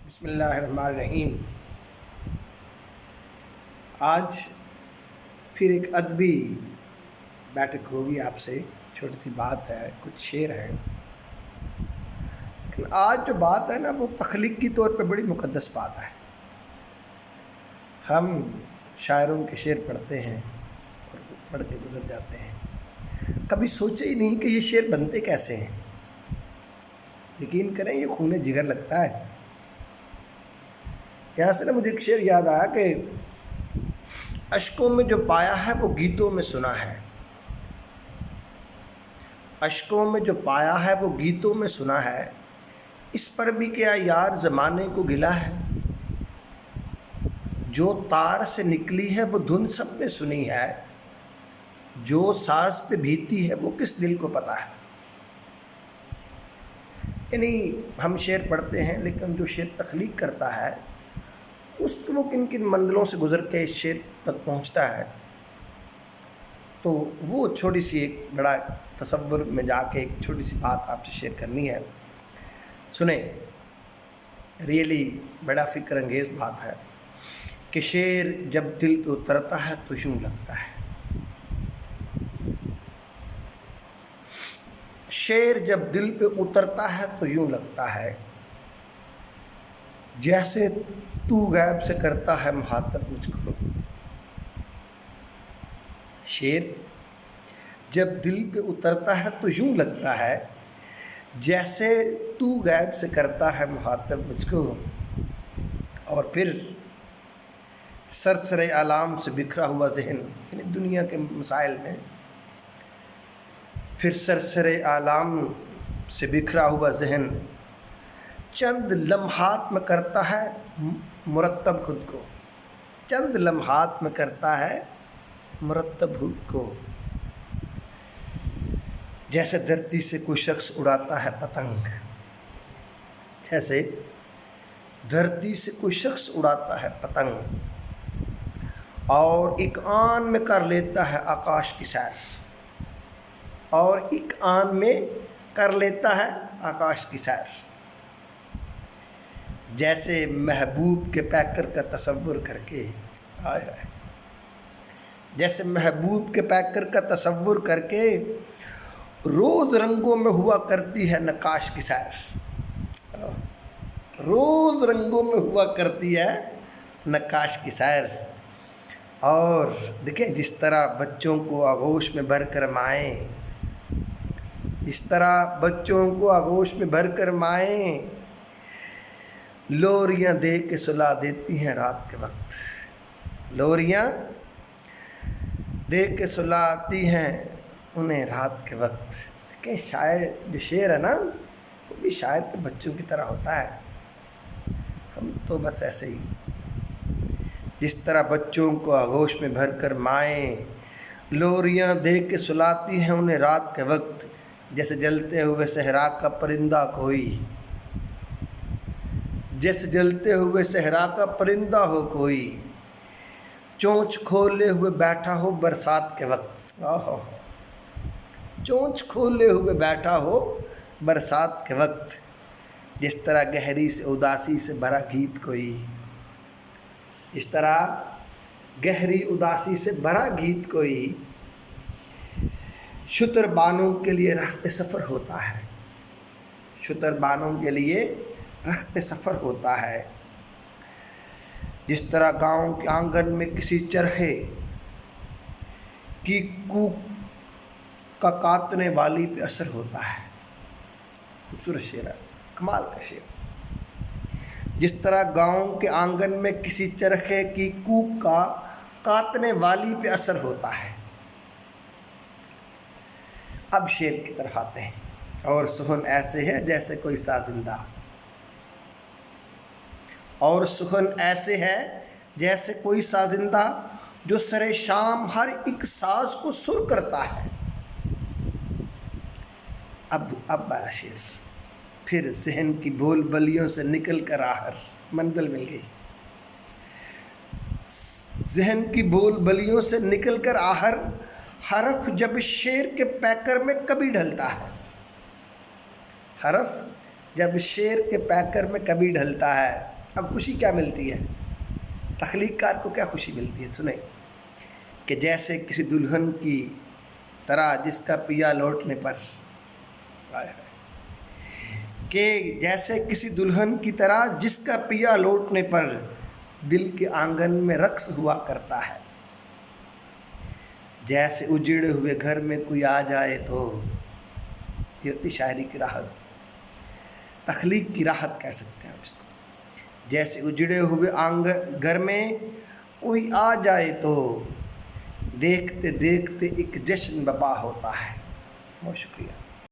بسم اللہ الرحمن الرحیم۔ آج پھر ایک ادبی بیٹھک ہوگی آپ سے۔ چھوٹی سی بات ہے، کچھ شعر ہیں، لیکن آج جو بات ہے نا وہ تخلیقی طور پہ بڑی مقدس بات ہے۔ ہم شاعروں کے شعر پڑھتے ہیں اور پڑھ کے گزر جاتے ہیں، کبھی سوچے ہی نہیں کہ یہ شعر بنتے کیسے ہیں۔ یقین کریں یہ خون جگر لگتا ہے۔ یہاں سے نا مجھے ایک شعر یاد آیا کہ اشکوں میں جو پایا ہے وہ گیتوں میں سنا ہے، اشکوں میں جو پایا ہے وہ گیتوں میں سنا ہے، اس پر بھی کیا یار زمانے کو گلا ہے، جو تار سے نکلی ہے وہ دھن سب نے سنی ہے، جو ساز پہ بھیتی ہے وہ کس دل کو پتہ ہے۔ یعنی ہم شعر پڑھتے ہیں لیکن جو شعر تخلیق کرتا ہے اس وہ کن کن منزلوں سے گزر کے اس شعر تک پہنچتا ہے، تو وہ چھوٹی سی ایک بڑا تصور میں جا کے ایک چھوٹی سی بات آپ سے شیئر کرنی ہے۔ سنیں، ریئلی بڑا فکر انگیز بات ہے کہ شعر جب دل پہ اترتا ہے تو یوں لگتا ہے، شعر جب دل پہ اترتا ہے تو یوں لگتا ہے، جیسے تو غیب سے کرتا ہے مخاطب مجھ کو۔ شعر جب دل پہ اترتا ہے تو یوں لگتا ہے، جیسے تو غیب سے کرتا ہے مخاطب مجھ کو۔ اور پھر سرسر اعلام سے بکھرا ہوا ذہن، یعنی دنیا کے مسائل میں پھر سرسر اعلام سے بکھرا ہوا ذہن چند لمحات میں کرتا ہے مرتب خود کو، چند لمحات میں کرتا ہے مرتب خود کو، جیسے دھرتی سے کوئی شخص اڑاتا ہے پتنگ، جیسے دھرتی سے کوئی شخص اڑاتا ہے پتنگ، اور ایک آن میں کر لیتا ہے آکاش کی سیر، اور ایک آن میں کر لیتا ہے آکاش کی سیر، جیسے محبوب کے پیکر کا تصور کر کے، جیسے محبوب کے پیکر کا تصور کر کے روز رنگوں میں ہوا کرتی ہے نقاش کی سیر، روز رنگوں میں ہوا کرتی ہے نقاش کی سیر۔ اور دیکھیں جس طرح بچوں کو آغوش میں بھر کر مائیں، اس طرح بچوں کو آغوش میں بھر کر مائیں لوریاں دے کے سلا دیتی ہیں رات کے وقت، لوریاں دے کے سلاتی ہیں انہیں رات کے وقت۔ دیکھیں شاعر جو شعر ہے نا وہ بھی شاعر کے بچوں کی طرح ہوتا ہے، ہم تو بس ایسے ہی، جس طرح بچوں کو آغوش میں بھر کر مائیں لوریاں دے کے سلاتی ہیں انہیں رات کے وقت، جیسے جلتے ہوئے صحرا کا پرندہ کوئی، جیسے جلتے ہوئے صحرا کا پرندہ ہو کوئی، چونچ کھولے ہوئے بیٹھا ہو برسات کے وقت، چونچ کھولے ہوئے بیٹھا ہو برسات کے وقت، جس طرح گہری سے اداسی سے بھرا گیت کوئی، جس طرح گہری اداسی سے بھرا گیت کوئی، شتر بانوں کے لیے رخت سفر ہوتا ہے، شتر بانوں کے لیے رخت سفر ہوتا ہے، جس طرح گاؤں کے آنگن میں کسی چرخے کی کوک کا کاٹنے والی پہ اثر ہوتا ہے۔ خوبصورت شعر ہے، کمال کا شعر۔ جس طرح گاؤں کے آنگن میں کسی چرخے کی کوک کا کاٹنے والی پہ اثر ہوتا ہے۔ اب شعر کی طرف آتے ہیں، اور سخن ایسے ہے جیسے کوئی سازندہ، اور سخن ایسے ہے جیسے کوئی سازندہ جو سر شام ہر ایک ساز کو سر کرتا ہے۔ اب آیا شعر، پھر ذہن کی بول بلیوں سے نکل کر آخر منزل مل گئی، ذہن کی بول بلیوں سے نکل کر آخر حرف جب شعر کے پیکر میں کبھی ڈھلتا ہے، حرف جب شعر کے پیکر میں کبھی ڈھلتا ہے، اب خوشی کیا ملتی ہے، تخلیق کار کو کیا خوشی ملتی ہے؟ سنیں کہ جیسے کسی دلہن کی طرح جس کا پیا لوٹنے پر، کہ جیسے کسی دلہن کی طرح جس کا پیا لوٹنے پر دل کے آنگن میں رقص ہوا کرتا ہے، جیسے اجڑے ہوئے گھر میں کوئی آ جائے تو، یہ ہوتی شاعری کی راحت، تخلیق کی راحت کہہ سکتے ہیں آپ اس کو۔ جیسے اجڑے ہوئے گھر میں کوئی آ جائے تو دیکھتے دیکھتے ایک جشن برپا ہوتا ہے۔ بہت شکریہ۔